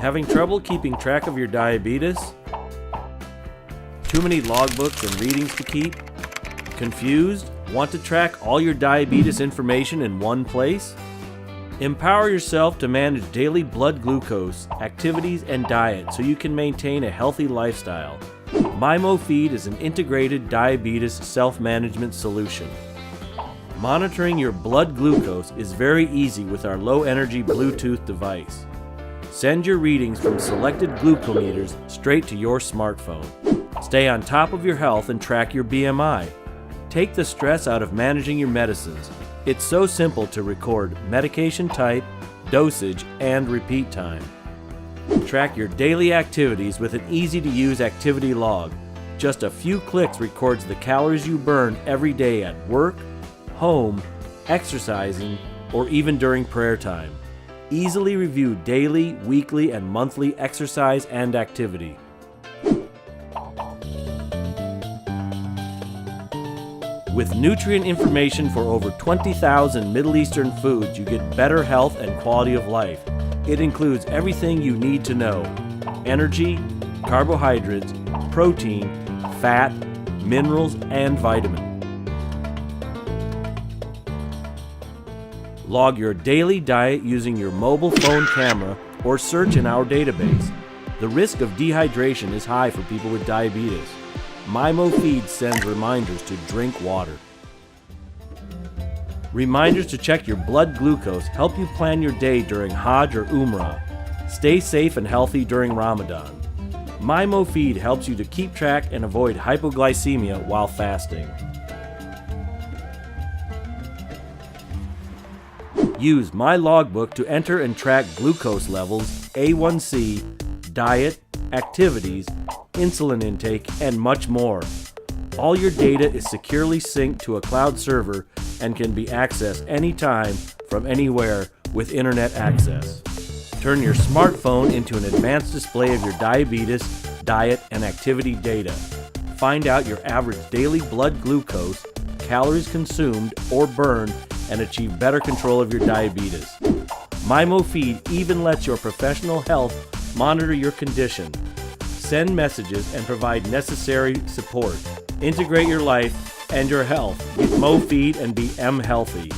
Having trouble keeping track of your diabetes? Too many logbooks and readings to keep? Confused? Want to track all your diabetes information in one place? Empower yourself to manage daily blood glucose, activities, and diet so you can maintain a healthy lifestyle. Mo-Fid is an integrated diabetes self-management solution. Monitoring your blood glucose is very easy with our low-energy Bluetooth device. Send your readings from selected glucometers straight to your smartphone. Stay on top of your health and track your BMI. Take the stress out of managing your medicines. It's so simple to record medication type, dosage, and repeat time. Track your daily activities with an easy-to-use activity log. Just a few clicks records the calories you burn every day at work, home, exercising, or even during prayer time. Easily review daily, weekly, and monthly exercise and activity. With nutrient information for over 20,000 Middle Eastern foods, you get better health and quality of life. It includes everything you need to know: energy, carbohydrates, protein, fat, minerals, and vitamins. Log your daily diet using your mobile phone camera or search in our database. The risk of dehydration is high for people with diabetes. Mo-Fid sends reminders to drink water. Reminders to check your blood glucose help you plan your day during Hajj or Umrah. Stay safe and healthy during Ramadan. Mo-Fid helps you to keep track and avoid hypoglycemia while fasting. Use My Logbook to enter and track glucose levels, A1C, diet, activities, insulin intake, and much more. All your data is securely synced to a cloud server and can be accessed anytime from anywhere with internet access. Turn your smartphone into an advanced display of your diabetes, diet, and activity data. Find out your average daily blood glucose, calories consumed or burned, and achieve better control of your diabetes. Mo-Fid even lets your professional health monitor your condition, send messages, and provide necessary support. Integrate your life and your health with Mo-Fid and be healthy.